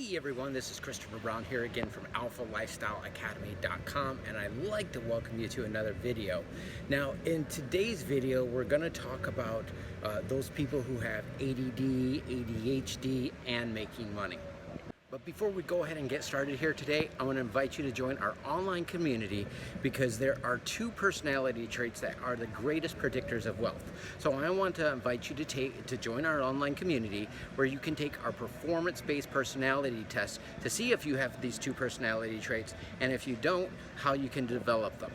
Hey everyone, this is Christopher Brown here again from AlphaLifestyleAcademy.com, and I'd like to welcome you to another video. Now, in today's video, we're going to talk about those people who have ADD, ADHD, and making money. But before we go ahead and get started here today, I want to invite you to join our online community because there are two personality traits that are the greatest predictors of wealth. So I want to invite you to join our online community where you can take our performance-based personality test to see if you have these two personality traits, and if you don't, how you can develop them.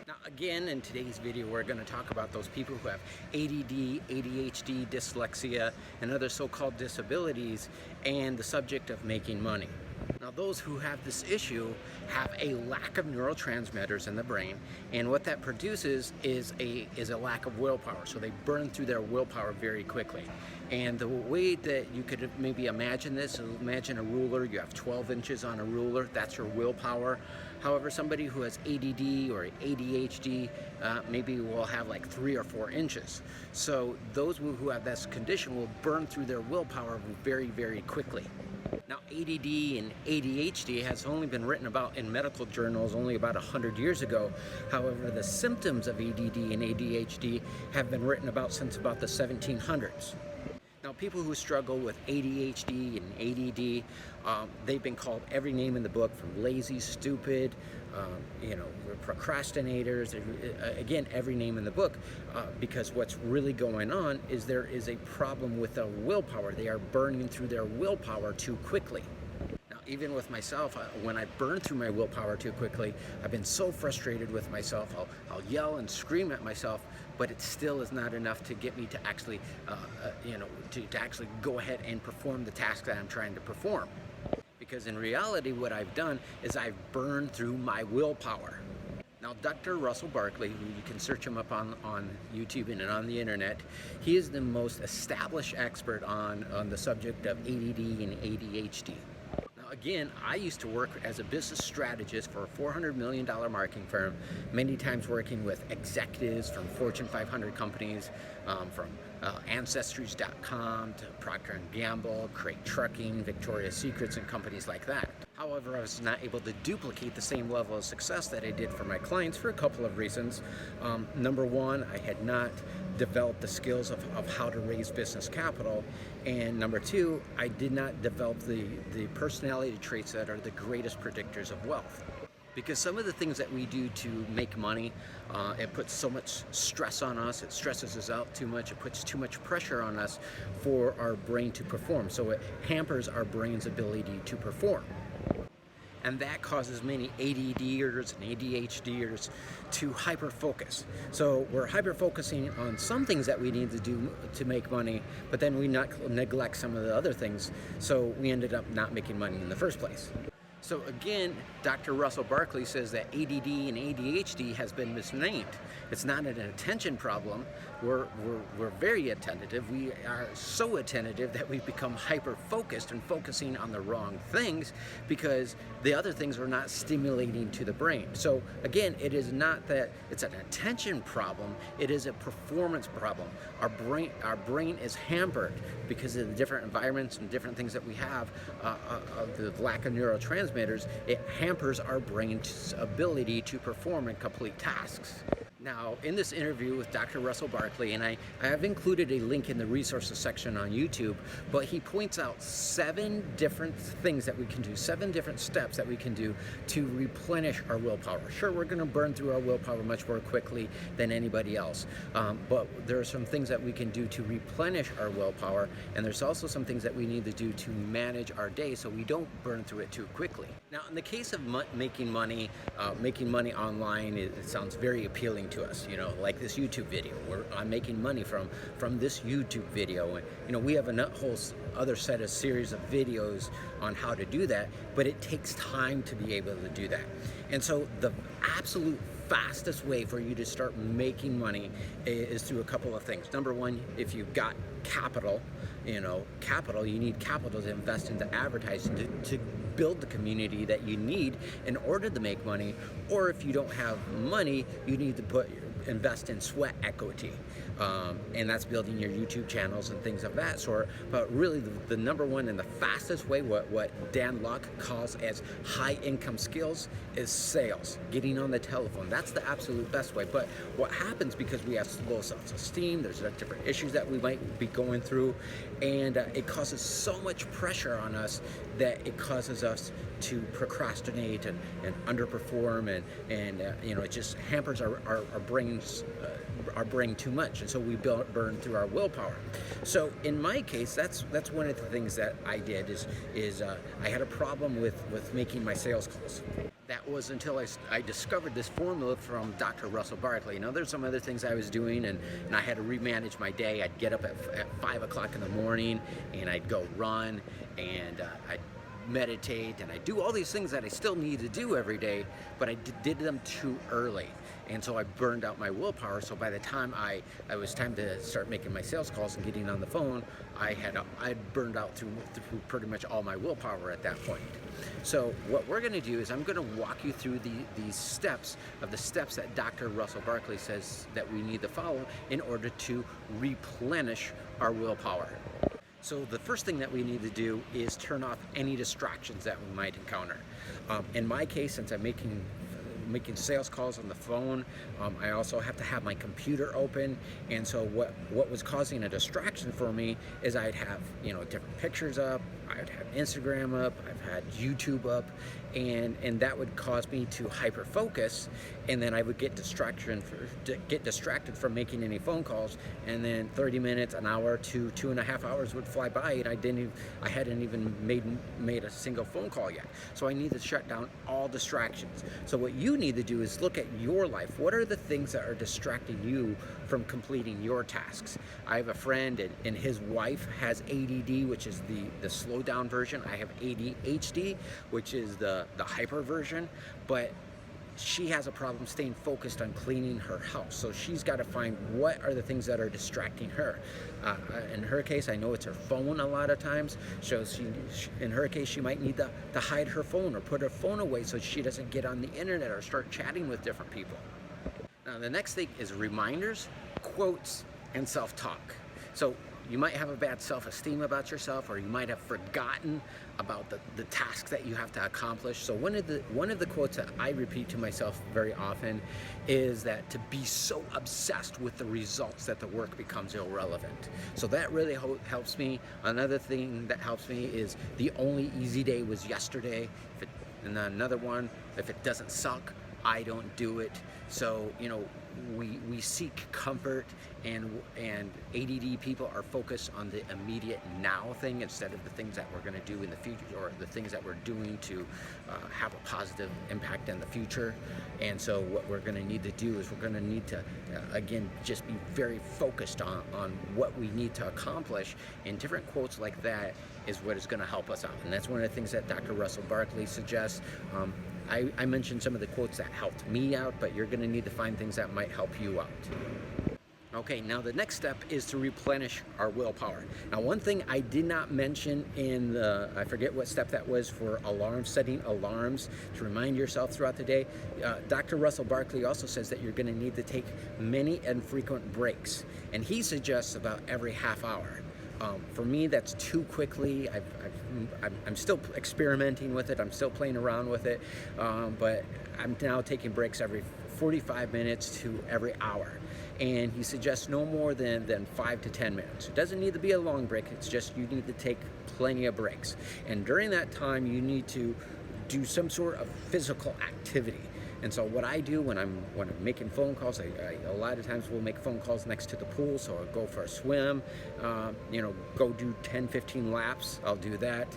Now, again, in today's video, we're going to talk about those people who have ADD, ADHD, dyslexia, and other so-called disabilities, and the subject of making money. Now, those who have this issue have a lack of neurotransmitters in the brain, and what that produces is a lack of willpower. So they burn through their willpower very quickly. And the way that you could maybe imagine this, imagine a ruler. You have 12 inches on a ruler. That's your willpower. However, somebody who has ADD or ADHD maybe will have like 3 or 4 inches. So those who have this condition will burn through their willpower very, very quickly. Now, ADD and ADHD has only been written about in medical journals only about 100 years ago. However, the symptoms of ADD and ADHD have been written about since about the 1700s. Now, people who struggle with ADHD and ADD, they've been called every name in the book, from lazy, stupid, procrastinators, again, every name in the book, because what's really going on is there is a problem with their willpower. They are burning through their willpower too quickly. Even with myself, when I burn through my willpower too quickly, I've been so frustrated with myself. I'll yell and scream at myself, but it still is not enough to get me to actually, to actually go ahead and perform the task that I'm trying to perform. Because in reality, what I've done is I've burned through my willpower. Now, Dr. Russell Barkley, who you can search him up on YouTube and on the internet, he is the most established expert on the subject of ADD and ADHD. Again, I used to work as a business strategist for a $400 million marketing firm, many times working with executives from Fortune 500 companies, from Ancestries.com to Procter & Gamble, Crate Trucking, Victoria's Secrets, and companies like that. However, I was not able to duplicate the same level of success that I did for my clients for a couple of reasons. Number one, I had not developed the skills of how to raise business capital, and number two, I did not develop the personality traits that are the greatest predictors of wealth. Because some of the things that we do to make money, it puts so much stress on us, it stresses us out too much, it puts too much pressure on us for our brain to perform. So it hampers our brain's ability to perform. And that causes many ADDers and ADHDers to hyper-focus. So we're hyper-focusing on some things that we need to do to make money, but then we neglect some of the other things, so we ended up not making money in the first place. So again, Dr. Russell Barkley says that ADD and ADHD has been misnamed. It's not an attention problem. We're very attentive. We are so attentive that we've become hyper-focused and focusing on the wrong things because the other things are not stimulating to the brain. So again, it is not that it's an attention problem, it is a performance problem. Our brain is hampered because of the different environments and different things that we have, the lack of neurotransmitters. It hampers our brain's ability to perform and complete tasks. Now, in this interview with Dr. Russell Barkley, and I have included a link in the resources section on YouTube, but he points out 7 different things that we can do, 7 different steps that we can do to replenish our willpower. Sure, we're going to burn through our willpower much more quickly than anybody else, but there are some things that we can do to replenish our willpower, and there's also some things that we need to do to manage our day so we don't burn through it too quickly. Now, in the case of making money online, it sounds very appealing to us, like this YouTube video where I'm making money from this YouTube video, and we have a whole other set of series of videos on how to do that, but it takes time to be able to do that. And so the absolute fastest way for you to start making money is through a couple of things. Number one, if you've got capital, you need capital to invest into advertising to build the community that you need in order to make money. Or if you don't have money, you need to put invest in sweat equity, and that's building your YouTube channels and things of that sort. But really, the number one and the fastest way, what Dan Locke calls as high income skills, is sales, getting on the telephone. That's the absolute best way. But what happens, because we have low self-esteem, there's different issues that we might be going through, and it causes so much pressure on us that it causes us to procrastinate and underperform, and it just hampers our brains, our brain too much, and so we burn through our willpower. So in my case, that's one of the things that I did is I had a problem with making my sales calls. That was until I discovered this formula from Dr. Russell Barkley. Now, there's some other things I was doing, and I had to remanage my day. I'd get up at 5 o'clock in the morning, and I'd go run, and I'd meditate, and I do all these things that I still need to do every day, but I did them too early, and so I burned out my willpower. So by the time I was time to start making my sales calls and getting on the phone, I burned out through pretty much all my willpower at that point. So what we're going to do is I'm going to walk you through these steps that Dr. Russell Barkley says that we need to follow in order to replenish our willpower. So the first thing that we need to do is turn off any distractions that we might encounter. In my case, since I'm making sales calls on the phone, I also have to have my computer open, and so what was causing a distraction for me is I'd have different pictures up, I'd have Instagram up, I've had YouTube up, and that would cause me to hyper focus, and then I would get distracted from making any phone calls, and then 30 minutes, an hour to 2.5 hours would fly by, and I hadn't even made a single phone call yet. So I need to shut down all distractions. So what you need to do is look at your life. What are the things that are distracting you from completing your tasks? I have a friend, and his wife has ADD, which is the slow down version. I have ADHD, which is the hyper version, but she has a problem staying focused on cleaning her house. So she's got to find what are the things that are distracting her. In her case, I know it's her phone a lot of times. So in her case, she might need to hide her phone or put her phone away so she doesn't get on the internet or start chatting with different people. Now, the next thing is reminders, quotes, and self-talk. So you might have a bad self-esteem about yourself, or you might have forgotten about the tasks that you have to accomplish. So one of the quotes that I repeat to myself very often is that to be so obsessed with the results that the work becomes irrelevant. So that really helps me. Another thing that helps me is the only easy day was yesterday. And then another one, if it doesn't suck, I don't do it. So we seek comfort, and ADD people are focused on the immediate now thing instead of the things that we're going to do in the future, or the things that we're doing to have a positive impact in the future. And so what we're going to need to do is we're going to need to again just be very focused on what we need to accomplish, and different quotes like that is what is going to help us out. And that's one of the things that Dr. Russell Barkley suggests. I mentioned some of the quotes that helped me out, but you're going to need to find things that might help you out. Okay, now the next step is to replenish our willpower. Now, one thing I did not mention in I forget what step that was for alarms, setting alarms to remind yourself throughout the day. Dr. Russell Barkley also says that you're going to need to take many and frequent breaks, and he suggests about every half hour. For me, that's too quickly. I'm still experimenting with it. I'm still playing around with it, but I'm now taking breaks every 45 minutes to every hour. And he suggests no more than 5 to 10 minutes. It doesn't need to be a long break. It's just you need to take plenty of breaks. And during that time, you need to do some sort of physical activity. And so what I do when I'm making phone calls, I a lot of times will make phone calls next to the pool, so I'll go for a swim, go do 10, 15 laps. I'll do that.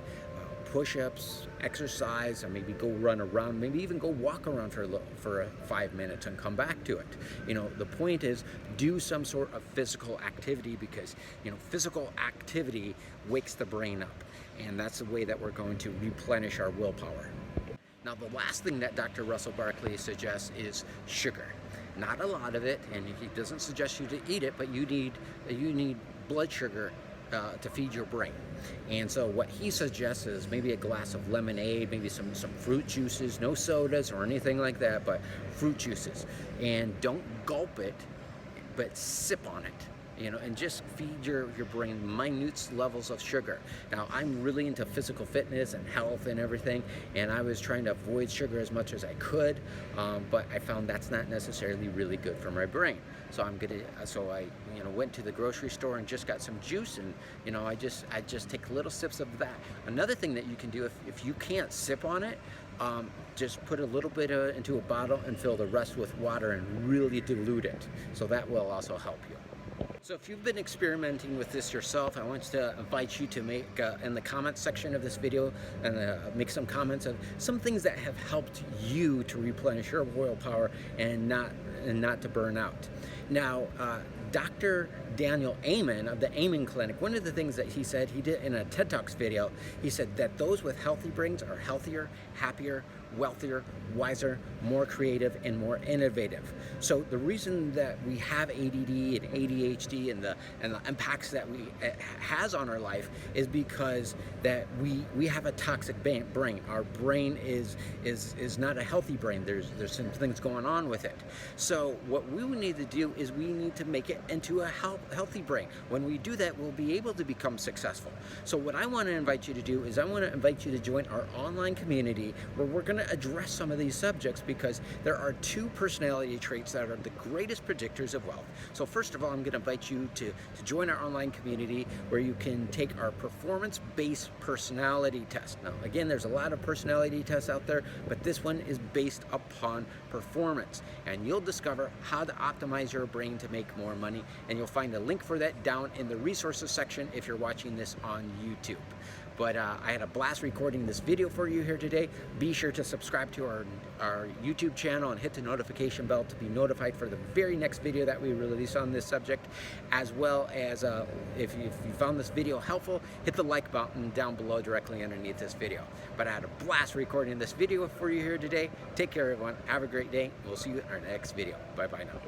Push-ups, exercise, or maybe go run around, maybe even go walk around for 5 minutes and come back to it. The point is do some sort of physical activity, because physical activity wakes the brain up, and that's the way that we're going to replenish our willpower. Now, the last thing that Dr. Russell Barkley suggests is sugar. Not a lot of it, and he doesn't suggest you to eat it, but you need blood sugar to feed your brain. And so what he suggests is maybe a glass of lemonade, maybe some fruit juices, no sodas or anything like that, but fruit juices. And don't gulp it, but sip on it. And just feed your brain minute levels of sugar. Now, I'm really into physical fitness and health and everything, and I was trying to avoid sugar as much as I could, but I found that's not necessarily really good for my brain. So I went to the grocery store and just got some juice, and I just take little sips of that. Another thing that you can do if you can't sip on it, just put a little bit into a bottle and fill the rest with water and really dilute it. So that will also help you. So if you've been experimenting with this yourself, I want to invite you to make in the comments section of this video and make some comments of some things that have helped you to replenish your willpower and not to burn out. Now, Dr. Daniel Amen of the Amen Clinic, one of the things that he said, he did in a TED Talks video, he said that those with healthy brains are healthier, happier, wealthier, wiser, more creative, and more innovative. So the reason that we have ADD and ADHD and the impacts that it has on our life is because that we have a toxic brain. Our brain is not a healthy brain. There's some things going on with it. So what we need to do is we need to make it into a healthy brain. When we do that, we'll be able to become successful. So what I want to invite you to do is I want to invite you to join our online community where we're going to address some of these subjects, because there are 2 personality traits that are the greatest predictors of wealth. So first of all, I'm going to invite you to join our online community where you can take our performance-based personality test. Now, again, there's a lot of personality tests out there, but this one is based upon performance, and you'll discover how to optimize your brain to make more money, and you'll find a link for that down in the resources section if you're watching this on YouTube. But I had a blast recording this video for you here today. Be sure to subscribe to our YouTube channel and hit the notification bell to be notified for the very next video that we release on this subject. As well as if you found this video helpful, hit the like button down below directly underneath this video. But I had a blast recording this video for you here today. Take care, everyone. Have a great day. We'll see you in our next video. Bye-bye now.